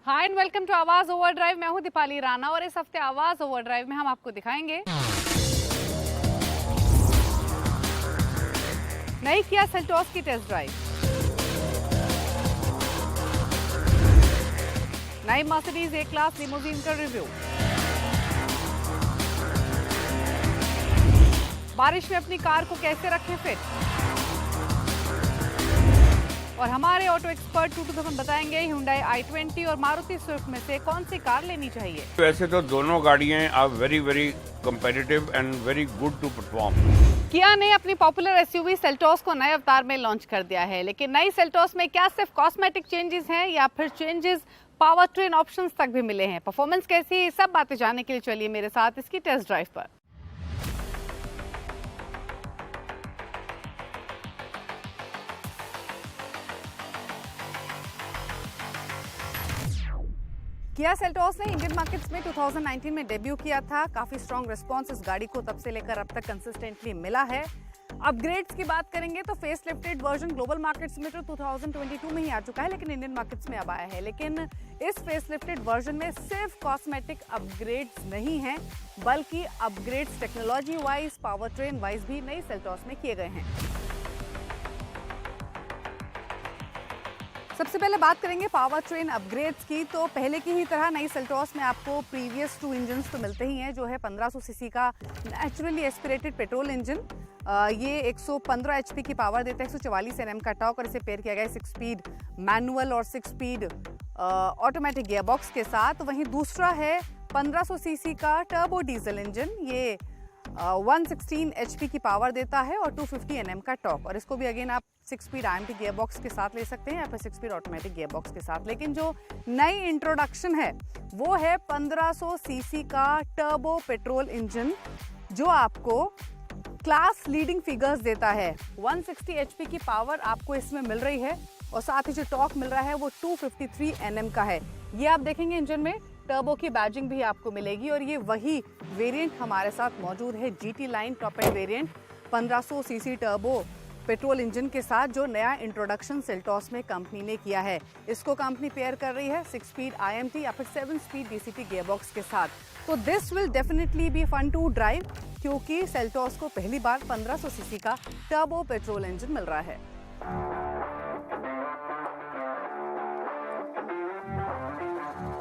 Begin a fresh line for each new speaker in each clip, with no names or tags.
Hi and welcome to आवाज overdrive. मैं हूं दीपाली राणा और इस हफ्ते आवाज ओवरड्राइव में हम आपको दिखाएंगे नई किया सेल्टोस की टेस्ट ड्राइव, नई मर्सिडीज ए क्लास लिमोजीन का रिव्यू, बारिश में अपनी कार को कैसे रखें फिट, और हमारे ऑटो एक्सपर्ट टूटू तो हम बताएंगे Hyundai i20 और मारुति स्विफ्ट में से कौन सी कार लेनी चाहिए।
वैसे तो दोनों गाड़ियां are very competitive and very good to perform.
Kia ने अपनी पॉपुलर एसयूवी सेल्टोस को नए अवतार में लॉन्च कर दिया है, लेकिन नई सेल्टोस में क्या सिर्फ कॉस्मेटिक चेंजेस हैं या फिर चेंजेस पावर ट्रेन ऑप्शंस तक भी मिले हैं। परफॉर्मेंस कैसी है, सब बातें जानने के लिए चलिए मेरे साथ इसकी टेस्ट ड्राइव पर। किया सेल्टोस ने इंडियन मार्केट्स में 2019 में डेब्यू किया था। काफी स्ट्रॉन्ग रिस्पांस इस गाड़ी को तब से लेकर अब तक कंसिस्टेंटली मिला है। अपग्रेड्स की बात करेंगे तो face lifted version global markets में तो 2022 में ही आ चुका है, लेकिन इंडियन मार्केट्स में अब आया है। लेकिन इस फेस लिफ्टेड वर्जन में सिर्फ कॉस्मेटिक अपग्रेड्स नहीं हैं, बल्कि upgrades technology wise, power train wise भी नई सेल्टोस में किए गए हैं। सबसे पहले बात करेंगे पावर ट्रेन अपग्रेड्स की। तो पहले की ही तरह नई सेल्टोस में आपको प्रीवियस 2 इंजन्स तो मिलते ही हैं, जो है 1500 सीसी का नेचुरली एस्पिरेटेड पेट्रोल इंजन। ये 115 एचपी की पावर देता है, 144 एनएम का टॉर्क, और इसे पेयर किया गया है 6 स्पीड मैनुअल और 6 स्पीड ऑटोमेटिक गियरबॉक्स के साथ। वहीं दूसरा है 1500 सीसी का टर्बो डीजल इंजन। ये 116 एचपी की पावर देता है और 250 एनएम का टॉर्क, और इसको भी अगेन आप 6 स्पीड आईएमटी गियरबॉक्स के साथ ले सकते हैं या फिर 6 स्पीड ऑटोमेटिक गियरबॉक्स के साथ। लेकिन जो नई इंट्रोडक्शन है वो है 1500 सीसी का टर्बो पेट्रोल इंजन, जो आपको क्लास लीडिंग फिगर्स देता है। 160 एचपी की पावर आपको इसमें मिल रही है और साथ ही जो टॉर्क मिल रहा है वो 253 एनएम का है। ये आप देखेंगे इंजन में टर्बो की बैजिंग भी आपको मिलेगी, और ये वही वेरिएंट हमारे साथ मौजूद है, GT line top end variant 1500 CC turbo petrol engine के साथ, जो नया इंट्रोडक्शन सेल्टोस में कंपनी ने किया है। इसको कंपनी पेयर कर रही है 6 स्पीड आईएमटी या फिर 7 स्पीड डीसीटी गियरबॉक्स के साथ। तो this will definitely be fun to drive, क्योंकि सेल्टोस को पहली बार 1500 सीसी का टर्बो पेट्रोल इंजन मिल रहा है।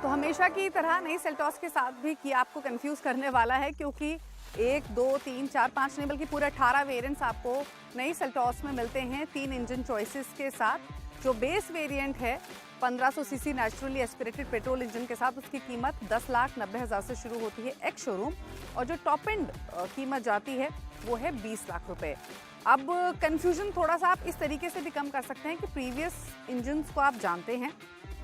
तो हमेशा की तरह नई सेल्टोस के साथ भी किया आपको कंफ्यूज करने वाला है, क्योंकि 1, 2, 3, 4, 5 नहीं बल्कि पूरे 18 वेरिएंट्स आपको नई सेल्टोस में मिलते हैं 3 इंजन चॉइसेस के साथ। जो बेस वेरिएंट है 1500 CC naturally aspirated petrol engine के साथ, उसकी कीमत 10,90,000 से शुरू होती है एक्स शोरूम, और जो टॉप एंड कीमत जाती है वो है 20 लाख रुपए। अब कंफ्यूजन थोड़ा सा आप इस तरीके से भी कम कर सकते हैं कि प्रीवियस इंजन्स को आप जानते हैं,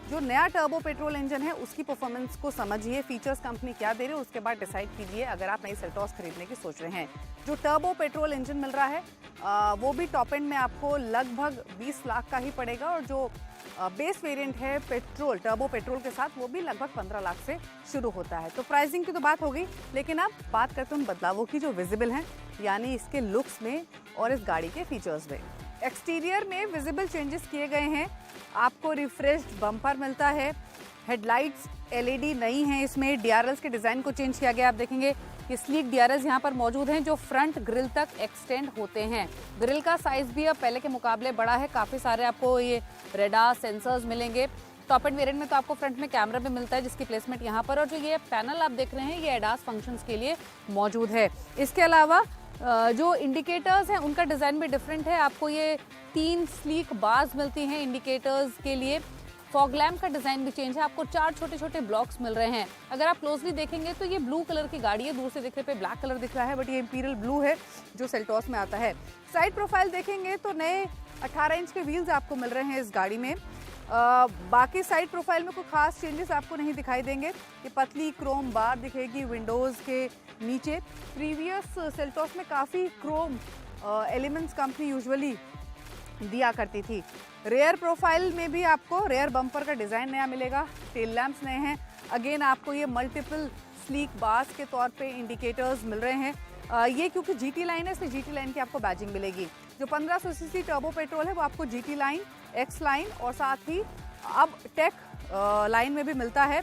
जो नया टर्बो पेट्रोल इंजन है उसकी परफॉर्मेंस को समझिए, फीचर्स कंपनी क्या दे रही है, उसके बाद डिसाइड कीजिए अगर आप नई सेल्टोस खरीदने की सोच रहे हैं। जो टर्बो पेट्रोल इंजन मिल रहा है वो भी टॉप एंड में आपको लगभग 20 लाख का ही पड़ेगा, और जो बेस वेरिएंट है पेट्रोल टर्बो पेट्रोल के साथ वो भी लगभग 15 लाख से शुरू होता है। तो प्राइसिंग की तो बात हो गई, लेकिन अब बात करते हैं उन बदलावों की जो विजिबल हैं, यानी इसके लुक्स में और इस गाड़ी के फीचर्स में। एक्सटीरियर में विजिबल चेंजेस किए गए हैं। आपको रिफ्रेश्ड बम्पर मिलता है, हेडलाइट्स एलईडी नई हैं, इसमें डीआरएल्स के डिज़ाइन को चेंज किया गया। आप देखेंगे कि स्लीक डीआरएल्स यहाँ पर मौजूद हैं, जो फ्रंट ग्रिल तक एक्सटेंड होते हैं। ग्रिल का साइज भी अब पहले के मुकाबले बड़ा है, काफ़ी सारे आपको ये रेडार सेंसर्स मिलेंगे। टॉप एंड वेरिएंट में तो आपको फ्रंट में कैमरा भी मिलता है, जिसकी प्लेसमेंट यहाँ पर, और जो ये पैनल आप देख रहे हैं ये एडास फंक्शंस के लिए मौजूद है। इसके अलावा जो इंडिकेटर्स हैं उनका डिज़ाइन भी डिफरेंट है। आपको ये 3 स्लीक बार्स मिलती हैं इंडिकेटर्स के लिए। फॉग लैम्प का डिज़ाइन भी चेंज है, आपको 4 छोटे छोटे ब्लॉक्स मिल रहे हैं। अगर आप क्लोजली देखेंगे तो ये ब्लू कलर की गाड़ी है, दूर से दिखने पे ब्लैक कलर दिख रहा है, बट ये इंपीरियल ब्लू है जो सेल्टोस में आता है। साइड प्रोफाइल देखेंगे तो नए 18 इंच के व्हील्स आपको मिल रहे हैं इस गाड़ी में। बाकी साइड प्रोफाइल में कोई खास चेंजेस आपको नहीं दिखाई देंगे। ये पतली क्रोम बार दिखेगी विंडोज़ के नीचे। प्रीवियस सेल्टोस में काफ़ी क्रोम एलिमेंट्स कंपनी यूजुअली दिया करती थी। रेयर प्रोफाइल में भी आपको रेयर बम्पर का डिज़ाइन नया मिलेगा, टेल लैंप्स नए हैं। अगेन आपको ये मल्टीपल स्लीक बार्स के तौर पे इंडिकेटर्स मिल रहे हैं। ये क्योंकि जीटी लाइन है, इसलिए जीटी लाइन की आपको बैजिंग मिलेगी। जो 1500 सीसी टर्बो पेट्रोल है वो आपको जीटी लाइन, एक्स लाइन और साथ ही अब टेक लाइन में भी मिलता है।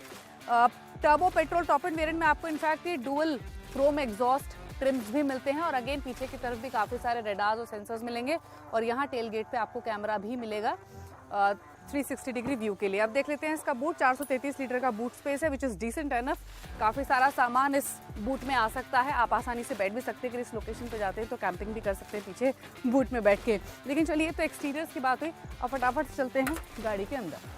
Turbo petrol top end variant में आपको इनफैक्ट ये डुअल क्रोम एग्जॉस्ट ट्रिम्स भी मिलते हैं और अगेन पीछे की तरफ भी काफ़ी सारे रेडार्स और सेंसर्स मिलेंगे और यहाँ टेल गेट पे आपको कैमरा भी मिलेगा 360 डिग्री व्यू के लिए। अब देख लेते हैं इसका बूट। 433 लीटर का बूट स्पेस है विच इज़ डिसेंट एनफ। काफ़ी सारा सामान इस बूट में आ सकता है। आप आसानी से बैठ भी सकते हैं। अगर इस लोकेशन पे जाते हैं तो कैंपिंग भी कर सकते हैं पीछे बूट में बैठ के। लेकिन चलिए तो एक्सटीरियर्स की बात हुई, अब फटाफट से चलते हैं गाड़ी के अंदर।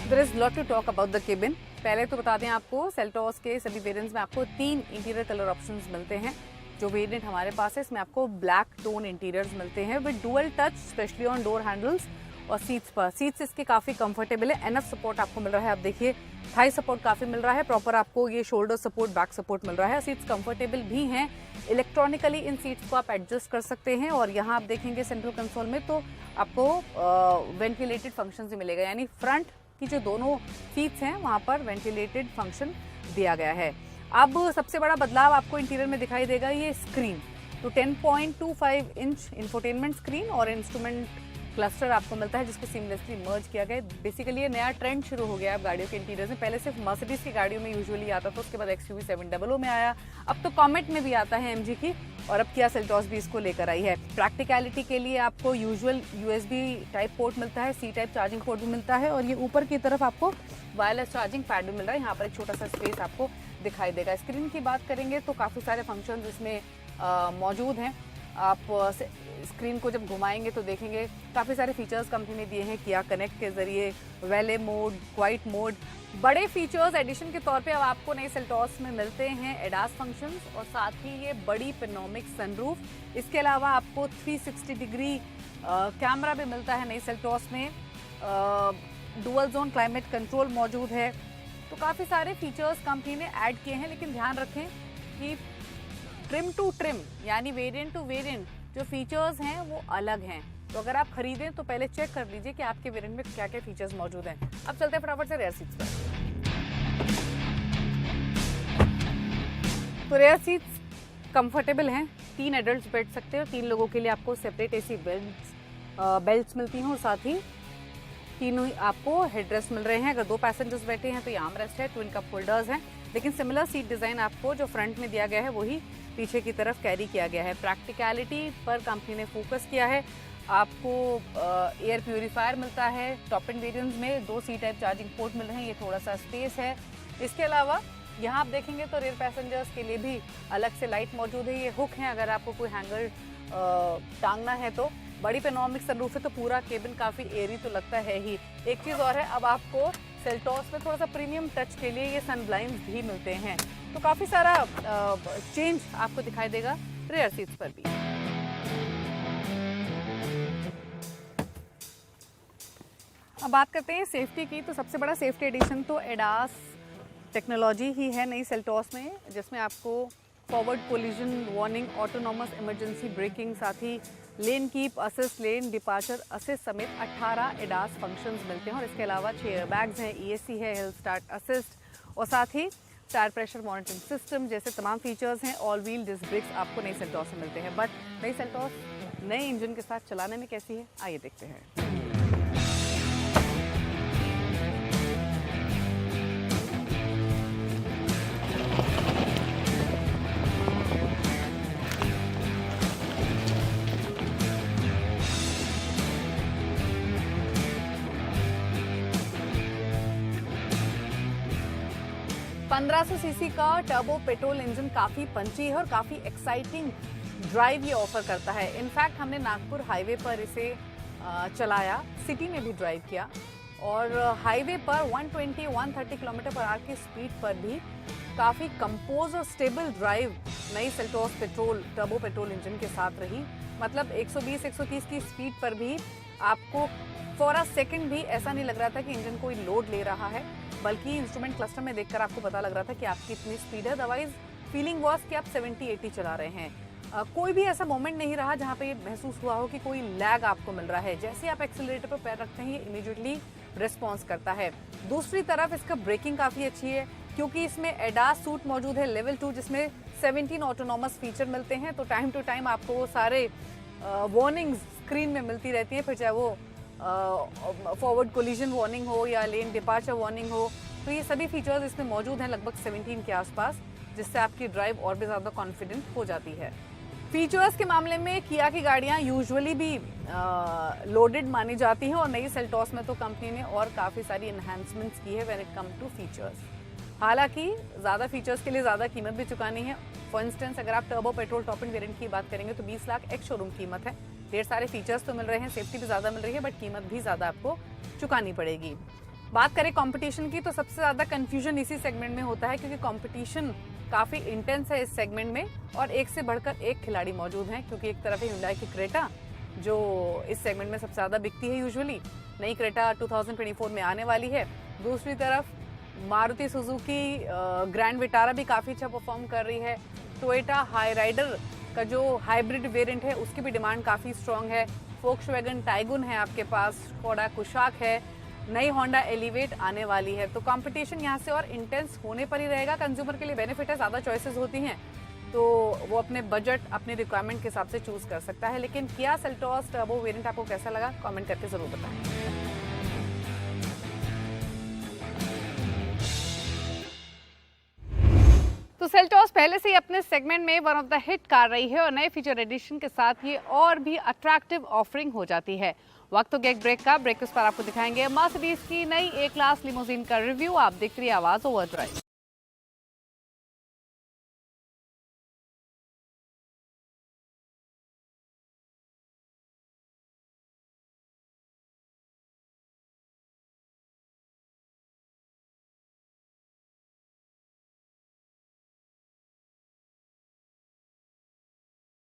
There is lot to talk about the cabin. पहले तो बता दें आपको सेल्टॉस के सभी वेरिएंट्स में आपको 3 इंटीरियर कलर ऑप्शंस मिलते हैं। जो वेरिएंट हमारे पास है इसमें आपको ब्लैक टोन इंटीरियर्स मिलते हैं with dual touch specially on door handles और सीट्स पर। सीट्स इसके काफ़ी कंफर्टेबल है। एनफ सपोर्ट आपको मिल रहा है। आप देखिए थाई सपोर्ट काफ़ी मिल रहा है। प्रॉपर आपको ये शोल्डर सपोर्ट, बैक सपोर्ट मिल रहा है। सीट्स कंफर्टेबल भी हैं। इलेक्ट्रॉनिकली इन सीट्स को आप एडजस्ट कर सकते हैं और यहाँ आप देखेंगे सेंट्रल कंसोल में तो आपको वेंटिलेटेड फंक्शन भी मिलेगा, यानी फ्रंट की जो दोनों सीट्स हैं वहाँ पर वेंटिलेटेड फंक्शन दिया गया है। अब सबसे बड़ा बदलाव आपको इंटीरियर में दिखाई देगा ये स्क्रीन। तो 10.25 इंच इंफोटेनमेंट स्क्रीन और इंस्ट्रूमेंट क्लस्टर आपको मिलता है जिसको सीमलेसली मर्ज किया गया है। बेसिकली ये नया ट्रेंड शुरू हो गया है अब गाड़ियों के इंटीरियर में। पहले सिर्फ मर्सिडीज की गाड़ियों में यूजुअली आता था, उसके बाद XUV 700 में आया, अब तो कॉमेट में भी आता है MG की, और अब किया सेल्टॉस भी इसको लेकर आई है। प्रैक्टिकलिटी के लिए आपको यूजुअल USB टाइप पोर्ट मिलता है, C टाइप चार्जिंग पोर्ट भी मिलता है और ये ऊपर की तरफ आपको वायरलेस चार्जिंग पैड भी मिल रहा है। यहाँ पर एक छोटा सा स्पेस आपको दिखाई देगा। स्क्रीन की बात करेंगे तो काफ़ी सारे फंक्शन इसमें मौजूद हैं। आप स्क्रीन को जब घुमाएंगे तो देखेंगे काफ़ी सारे फीचर्स कंपनी ने दिए हैं किया कनेक्ट के जरिए, वैले मोड, क्वाइट मोड। बड़े फीचर्स एडिशन के तौर पे अब आपको नई सेल्टॉस में मिलते हैं एडास फंक्शंस और साथ ही ये बड़ी पेनोमिक सनरूफ। इसके अलावा आपको 360 डिग्री कैमरा भी मिलता है नई सेल्टॉस में। डुअल जोन क्लाइमेट कंट्रोल मौजूद है। तो काफ़ी सारे फीचर्स कंपनी ने ऐड किए हैं, लेकिन ध्यान रखें कि ट्रिम टू ट्रिम यानी वेरिएंट टू वेरिएंट जो फीचर्स हैं वो अलग हैं। तो अगर आप खरीदें तो पहले चेक कर लीजिए कि आपके वेरिएंट में क्या क्या फीचर्स मौजूद हैं। अब चलते हैं फटाफट से रेयर सीट्स पर। तो रेयर सीट्स कंफर्टेबल हैं, 3 एडल्ट्स बैठ सकते हैं और 3 लोगों के लिए आपको सेपरेट AC बेल्ट्स मिलती हैं और साथ ही तीनों आपको हेडरेस्ट मिल रहे हैं। अगर 2 पैसेंजर्स बैठे हैं तो ये आर्म रेस्ट है, ट्विन कप होल्डर्स हैं, लेकिन सिमिलर सीट डिज़ाइन आपको जो फ्रंट में दिया गया है वही पीछे की तरफ कैरी किया गया है। प्रैक्टिकलिटी पर कंपनी ने फोकस किया है। आपको एयर प्यूरीफायर मिलता है। टॉप एंड वेरिएंट्स में 2 C टाइप चार्जिंग पोर्ट मिल रहे हैं, ये थोड़ा सा स्पेस है। इसके अलावा यहाँ आप देखेंगे तो रेयर पैसेंजर्स के लिए भी अलग से लाइट मौजूद है। ये हुक हैं, अगर आपको कोई हैंगर टांगना है तो। बड़ी पेनोमिक सनरूफ है तो पूरा केबिन काफ़ी एयरी तो लगता है ही। एक चीज़ और है, अब आपको सेल्टॉस में थोड़ा सा प्रीमियम टच के लिए ये सन ब्लाइंड्स भी मिलते हैं। तो काफ़ी सारा चेंज आपको दिखाई देगा रेयर सीट्स पर भी। अब बात करते हैं सेफ्टी की। तो सबसे बड़ा सेफ्टी एडिशन तो एडास टेक्नोलॉजी ही है नई सेल्टॉस में, जिसमें आपको forward collision warning, autonomous emergency braking, साथ ही lane keep assist, lane departure assist समेत 18 एडास फंक्शंस मिलते हैं और इसके अलावा 6 एयरबैग्स हैं, ESC है, हिल स्टार्ट असिस्ट और साथ ही टायर प्रेशर मॉनिटरिंग सिस्टम जैसे तमाम फीचर्स हैं। ऑल व्हील डिस्क ब्रेक्स आपको नई सेल्टॉस में मिलते हैं। बट नई सेल्टॉस नए इंजन के साथ चलाने में कैसी है, आइए देखते हैं। 1500 सीसी का टर्बो पेट्रोल इंजन काफ़ी पंची है और काफ़ी एक्साइटिंग ड्राइव ये ऑफर करता है। इनफैक्ट हमने नागपुर हाईवे पर इसे चलाया, सिटी में भी ड्राइव किया और हाईवे पर 120-130 किलोमीटर पर आवर की स्पीड पर भी काफ़ी कंपोज और स्टेबल ड्राइव नई Seltos petrol turbo petrol engine के साथ रही। मतलब 120-130 की स्पीड पर भी आपको फॉर अ सेकंड भी ऐसा नहीं लग रहा था कि इंजन कोई लोड ले रहा है, बल्कि इंस्ट्रूमेंट क्लस्टर में देखकर आपको पता लग रहा था कि आपकी इतनी स्पीड है। अदरवाइज फीलिंग वॉज कि आप 70-80 चला रहे हैं। कोई भी ऐसा मोमेंट नहीं रहा जहाँ पे ये महसूस हुआ हो कि कोई लैग आपको मिल रहा है। जैसे आप एक्सीलरेटर पर पैर रखते हैं ये इमीडिएटली रिस्पॉन्स करता है। दूसरी तरफ इसका ब्रेकिंग काफ़ी अच्छी है क्योंकि इसमें एडास सूट मौजूद है लेवल 2 जिसमें 17 ऑटोनॉमस फीचर मिलते हैं। तो टाइम टू टाइम आपको वो सारे वार्निंग्स स्क्रीन में मिलती रहती हैं, फिर चाहे वो फॉरवर्ड कोलिजन वार्निंग हो या लेन डिपार्चर वार्निंग हो, तो ये सभी फीचर्स इसमें मौजूद हैं लगभग 17 के आसपास, जिससे आपकी ड्राइव और भी ज़्यादा कॉन्फिडेंट हो जाती है। फीचर्स के मामले में किया की गाड़ियाँ यूजुअली भी लोडेड मानी जाती हैं और नई सेल्टॉस में तो कंपनी ने और काफ़ी सारी एनहांसमेंट्स की है when it come to features. हालांकि ज़्यादा फीचर्स के लिए ज़्यादा कीमत भी चुकानी है। फॉर इंस्टेंस अगर आप turbo petrol top end variant की बात करेंगे तो 20 लाख एक्स शोरूम कीमत है। ढेर सारे फीचर्स तो मिल रहे हैं, सेफ्टी भी ज़्यादा मिल रही है, बट कीमत भी ज़्यादा आपको चुकानी पड़ेगी। बात करें कंपटीशन की तो सबसे ज़्यादा कन्फ्यूजन इसी सेगमेंट में होता है, क्योंकि कंपटीशन काफ़ी इंटेंस है इस सेगमेंट में और एक से बढ़कर एक खिलाड़ी मौजूद हैं। क्योंकि एक तरफ है Hyundai की क्रेटा जो इस सेगमेंट में सबसे ज़्यादा बिकती है यूजुअली, नई क्रेटा 2024 में आने वाली है। दूसरी तरफ मारुति सुजुकी ग्रैंड विटारा भी काफ़ी अच्छा परफॉर्म कर रही है। टोयोटा हाई राइडर का जो हाइब्रिड वेरिएंट है उसकी भी डिमांड काफ़ी स्ट्रॉन्ग है। फोक्सवैगन टाइगुन है आपके पास, स्कोडा कुशाक है, नई होंडा एलिवेट आने वाली है। तो कंपटीशन यहाँ से और इंटेंस होने पर ही रहेगा। कंज्यूमर के लिए बेनिफिट है, ज़्यादा चॉइसेस होती हैं तो वो अपने बजट अपने रिक्वायरमेंट के हिसाब से चूज़ कर सकता है। लेकिन किया सेल्टॉस टर्बो वेरिएंट आपको कैसा लगा कमेंट करके ज़रूर बताएं। तो सेल्टॉस पहले से ही अपने सेगमेंट में one of the hit car रही है और नए फीचर एडिशन के साथ ये और भी अट्रैक्टिव ऑफरिंग हो जाती है। वक्त हो गया एक ब्रेक का। ब्रेक के उस पर आपको दिखाएंगे मर्सिडीज की नई ए क्लास लिमोजिन का रिव्यू। आप देखते रहिए आवाज ओवरड्राइव।